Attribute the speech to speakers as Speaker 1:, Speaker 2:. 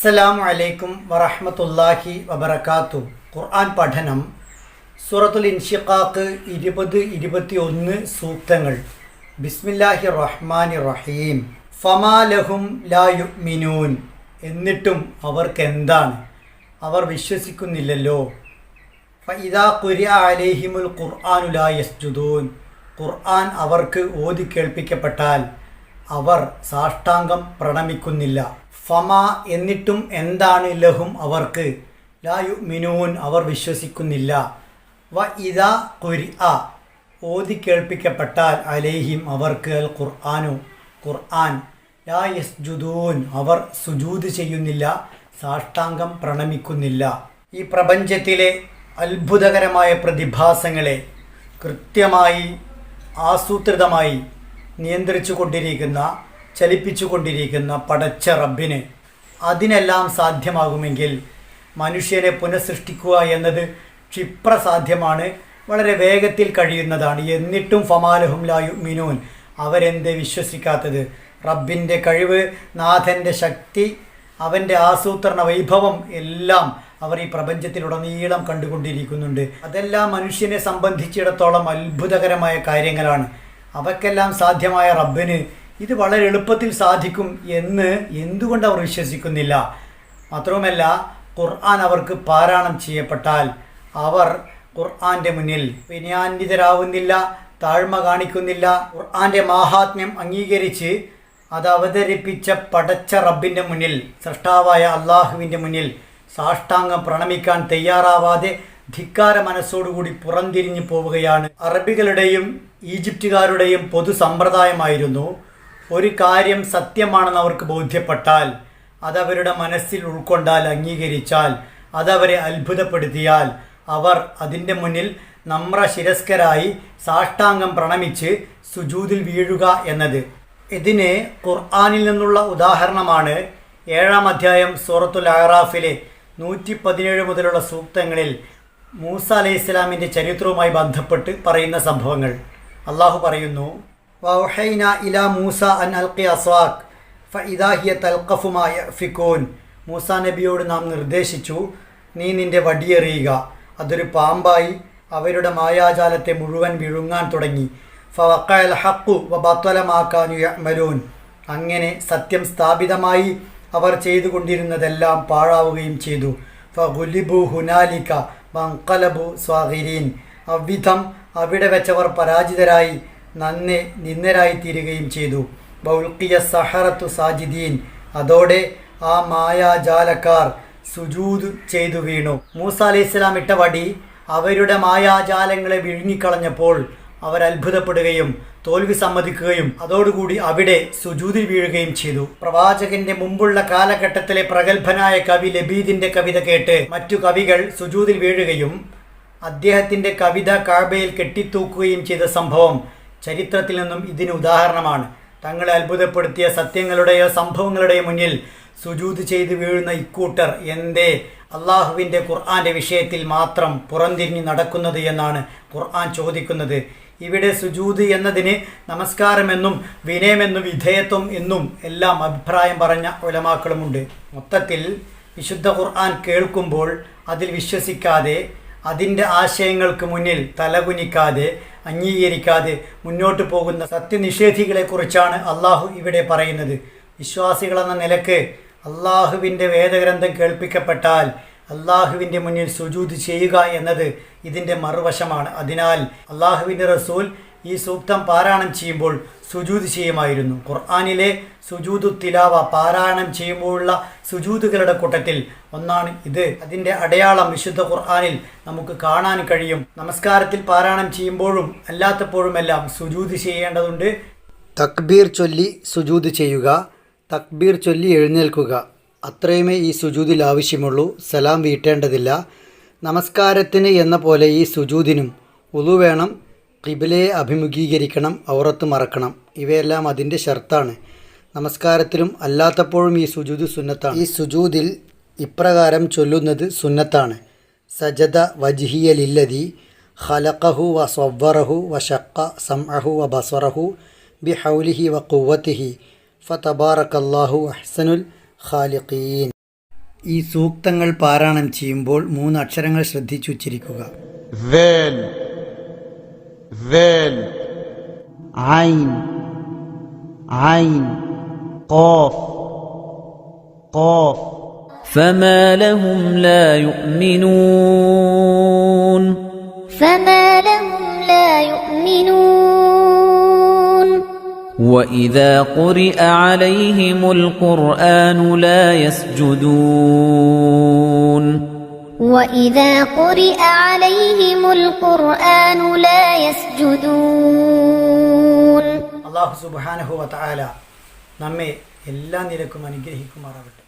Speaker 1: അസ്സലാമു അലൈക്കും വറഹ്മത്തുള്ളാഹി വബറകാതുഹു. ഖുർആൻ പഠനം സൂറത്തുൽ ഇൻഷിഖാഖ് 20-21 സൂക്തങ്ങൾ. ബിസ്മില്ലാഹിർ റഹ്മാനിർ റഹീം. ഫമാ ലഹും ലാ യുഅ്മിനൂൻ. എന്നിട്ടും അവർക്കെന്താണ്, അവർ വിശ്വസിക്കുന്നില്ലല്ലോ. ഫഇദാ ഖുരിഅ അലൈഹിമുൽ ഖുർആനു ലാ യസ്ജുദൂൻ. ഖുർആൻ അവർക്ക് ഓതി കേൾപ്പിക്കപ്പെട്ടാൽ അവർ സാഷ്ടാംഗം പ്രണമിക്കുന്നില്ല. ഫമാ എന്നിട്ടും എന്താണ്, ലഹും അവർക്ക്, ലാ യുഅ്മിനൂൻ അവർ വിശ്വസിക്കുന്നില്ല. വ ഇദാ ഖുരിഅ ഓതി കേൾപ്പിക്കപ്പെട്ടാൽ അലൈഹിം അവർക്ക് അൽ ഖുർആനു ഖുർആൻ ലാ യസ്ജുദൂൻ അവർ സുജൂദ് ചെയ്യുന്നില്ല, സാഷ്ടാംഗം പ്രണമിക്കുന്നില്ല. ഈ പ്രപഞ്ചത്തിലെ അത്ഭുതകരമായ പ്രതിഭാസങ്ങളെ കൃത്യമായി ആസൂത്രിതമായി നിയന്ത്രിച്ചു കൊണ്ടിരിക്കുന്ന, ചലിപ്പിച്ചു കൊണ്ടിരിക്കുന്ന പടച്ച റബ്ബിന് അതിനെല്ലാം സാധ്യമാകുമെങ്കിൽ മനുഷ്യനെ പുനഃസൃഷ്ടിക്കുക എന്നത് ക്ഷിപ്രസാധ്യമാണ്, വളരെ വേഗത്തിൽ കഴിയുന്നതാണ്. എന്നിട്ടും ഫമാലഹും ലാ യുഅ്മിനൂൻ അവരെന്തേ വിശ്വസിക്കാത്തത്? റബ്ബിൻ്റെ കഴിവ്, നാഥൻ്റെ ശക്തി, അവൻ്റെ ആസൂത്രണ വൈഭവം എല്ലാം അവർ ഈ പ്രപഞ്ചത്തിലുടനീളം കണ്ടുകൊണ്ടിരിക്കുന്നുണ്ട്. അതെല്ലാം മനുഷ്യനെ സംബന്ധിച്ചിടത്തോളം അത്ഭുതകരമായ കാര്യങ്ങളാണ്. അവയ്ക്കെല്ലാം സാധ്യമായ റബ്ബിന് ഇത് വളരെ എളുപ്പത്തിൽ സാധിക്കും എന്ന് എന്തുകൊണ്ട് അവർ വിശ്വസിക്കുന്നില്ല? മാത്രവുമല്ല, ഖുർആൻ അവർക്ക് പാരായണം ചെയ്യപ്പെട്ടാൽ അവർ ഖുർആൻ്റെ മുന്നിൽ വിനയാന്വിതരാവുന്നില്ല, താഴ്മ കാണിക്കുന്നില്ല. ഖുർആൻ്റെ മാഹാത്മ്യം അംഗീകരിച്ച് അത് അവതരിപ്പിച്ച പടച്ച റബ്ബിൻ്റെ മുന്നിൽ, സൃഷ്ടാവായ അള്ളാഹുവിൻ്റെ മുന്നിൽ സാഷ്ടാംഗം പ്രണമിക്കാൻ തയ്യാറാവാതെ ധിക്കാര മനസ്സോടുകൂടി പുറംതിരിഞ്ഞു പോവുകയാണ്. അറബികളുടെയും ഈജിപ്തുകാരുടെയും പൊതു സമ്പ്രദായമായിരുന്നു, ഒരു കാര്യം സത്യമാണെന്ന് അവർക്ക് ബോധ്യപ്പെട്ടാൽ, അതവരുടെ മനസ്സിൽ ഉൾക്കൊണ്ടാൽ, അംഗീകരിച്ചാൽ, അതവരെ അത്ഭുതപ്പെടുത്തിയാൽ അവർ അതിൻ്റെ മുന്നിൽ നമ്രശിരസ്കരായി സാഷ്ടാംഗം പ്രണമിച്ച് സുജൂദിൽ വീഴുക എന്നത്. ഇതിന് ഖുർആനിൽ നിന്നുള്ള ഉദാഹരണമാണ് 7-ാം അധ്യായം സൂറത്തുൽ അഅറാഫിലെ 117 മുതലുള്ള സൂക്തങ്ങളിൽ മൂസ അലൈഹിസ്സലാമിൻ്റെ ചരിത്രവുമായി ബന്ധപ്പെട്ട് പറയുന്ന സംഭവങ്ങൾ. അള്ളാഹു പറയുന്നു, വൗഹൈന ഇലാ മൂസ അൻ അൽഖി അസ്വാക് ഫഇദാ ഹിയ തൽഖഫു മാ യഫികൂൻ. മൂസ നബിയോട് നാം നിർദ്ദേശിച്ചു, നീ നിൻ്റെ വടിയെറിയുക. അതൊരു പാമ്പായി അവരുടെ മായാജാലത്തെ മുഴുവൻ വിഴുങ്ങാൻ തുടങ്ങി. ഫവഖഅൽ ഹഖു വബതല മാ കാനൂ യഅമലൂൻ. അങ്ങനെ സത്യം സ്ഥാപിതമായി, അവർ ചെയ്തുകൊണ്ടിരുന്നതെല്ലാം പാഴാവുകയും ചെയ്തു. ഫഗുലിബു ഹുനാലിക വൻഖലബു സ്വാഗിരീൻ. അவ்விധം അവിടെ വെച്ചവർ പരാജിതരായി, നിന്ദരായി തീരുകയും ചെയ്തു. ബൗൽഖിയ സഹറത്തു സാജിദീൻ. അതോടെ ആ മായാജാലക്കാർ സുജൂദ് ചെയ്തു വീണു. മൂസ അലൈഹിസ്സലാം ഇട്ട വടി അവരുടെ മായാജാലങ്ങളെ വിഴുങ്ങിക്കളഞ്ഞപ്പോൾ അവർ അത്ഭുതപ്പെടുകയും തോൽവി സമ്മതിക്കുകയും അതോടുകൂടി അവിടെ സുജൂദിൽ വീഴുകയും ചെയ്തു. പ്രവാചകന്റെ മുമ്പുള്ള കാലഘട്ടത്തിലെ പ്രഗത്ഭനായ കവി ലബീദിന്റെ കവിത കേട്ട് മറ്റു കവികൾ സുജൂദിൽ വീഴുകയും അദ്ദേഹത്തിന്റെ കവിത കഅബയിൽ കെട്ടിത്തൂക്കുകയും ചെയ്ത സംഭവം ചരിത്രത്തിൽ നിന്നും ഇതിന് ഉദാഹരണമാണ്. തങ്ങളെ അത്ഭുതപ്പെടുത്തിയ സത്യങ്ങളുടെയോ സംഭവങ്ങളുടെയോ മുന്നിൽ സുജൂദ് ചെയ്ത് വീഴുന്ന ഇക്കൂട്ടർ എന്തേ അള്ളാഹുവിൻ്റെ ഖുർആൻ്റെ വിഷയത്തിൽ മാത്രം പുറംതിരിഞ്ഞ് നടക്കുന്നത് എന്നാണ് ഖുർആൻ ചോദിക്കുന്നത്. ഇവിടെ സുജൂദ് എന്നതിന് നമസ്കാരമെന്നും വിനയമെന്നും വിധേയത്വം എന്നും എല്ലാം അഭിപ്രായം പറഞ്ഞ ഉലമാക്കളുമുണ്ട്. മൊത്തത്തിൽ വിശുദ്ധ ഖുർആൻ കേൾക്കുമ്പോൾ അതിൽ വിശ്വസിക്കാതെ, അതിൻ്റെ ആശയങ്ങൾക്ക് മുന്നിൽ തലകുനിക്കാതെ, അംഗീകരിക്കാതെ മുന്നോട്ട് പോകുന്ന സത്യനിഷേധികളെക്കുറിച്ചാണ് അള്ളാഹു ഇവിടെ പറയുന്നത്. വിശ്വാസികളെന്ന നിലക്ക് അള്ളാഹുവിൻ്റെ വേദഗ്രന്ഥം കേൾപ്പിക്കപ്പെട്ടാൽ അള്ളാഹുവിൻ്റെ മുന്നിൽ സുജൂദ് ചെയ്യുക എന്നത് ഇതിൻ്റെ മറുവശമാണ്. അതിനാൽ അള്ളാഹുവിൻ്റെ റസൂൽ ഈ സൂക്തം പാരായണം ചെയ്യുമ്പോൾ സുജൂദ് ചെയ്യുമായിരുന്നു. ഖുർആനിലെ സുജൂദു തിലാവ പാരായണം ചെയ്യുമ്പോഴുള്ള സുജൂദുകളുടെ കൂട്ടത്തിൽ ഒന്നാണ് ഇത്. അതിൻ്റെ അടയാളം വിശുദ്ധ ഖുർആനിൽ നമുക്ക് കാണാൻ കഴിയും. നമസ്കാരത്തിൽ പാരായണം ചെയ്യുമ്പോഴും അല്ലാത്തപ്പോഴുമെല്ലാം സുജൂദ് ചെയ്യേണ്ടതുണ്ട്. തക്ബീർ ചൊല്ലി സുജൂദ് ചെയ്യുക, തക്ബീർ ചൊല്ലി എഴുന്നേൽക്കുക, അത്രയുമേ ഈ സുജൂദിൽ ആവശ്യമുള്ളൂ. സലാം വീട്ടേണ്ടതില്ല. നമസ്കാരത്തിന് എന്ന പോലെ ഈ സുജൂദിനും ഉളു വേണം, ഖിബലയെ അഭിമുഖീകരിക്കണം, ഔറത്ത് മറക്കണം. ഇവയെല്ലാം അതിൻ്റെ ഷർത്താണ്. നമസ്കാരത്തിലും അല്ലാത്തപ്പോഴും ഈ സുജൂദ് സുന്നത്താണ്. ഈ സുജൂദിൽ ഇപ്രകാരം ചൊല്ലുന്നത് സുന്നത്താണ്: സജദ വജ്ഹിയ ലില്ലദി ഖലഖഹു വ സവ്വറഹു വ ശഖ്ഖ സംഅഹു വ ബസറഹു ബിഹൗലിഹി വ ഖുവ്വതിഹി ഫതബാറകല്ലാഹു അഹ്സനുൽ ഖാലിഖീൻ. ഈ സൂക്തങ്ങൾ പാരായണം ചെയ്യുമ്പോൾ 3 അക്ഷരങ്ങൾ ശ്രദ്ധിച്ചുച്ചരിക്കുക.
Speaker 2: ذال ذال عين عين قاف قاف.
Speaker 3: فما لهم لا يؤمنون
Speaker 4: فما لهم لا يؤمنون
Speaker 3: وإذا قرئ عليهم القرآن لا يسجدون
Speaker 4: وإذا قرئ عليهم القرآن لا يسجدون.
Speaker 1: അല്ലാഹു സുബ്ഹാനഹു വ തആല നമ്മെ എല്ലാ നിലക്കും അനുഗ്രഹിക്കുമാറാകട്ടെ.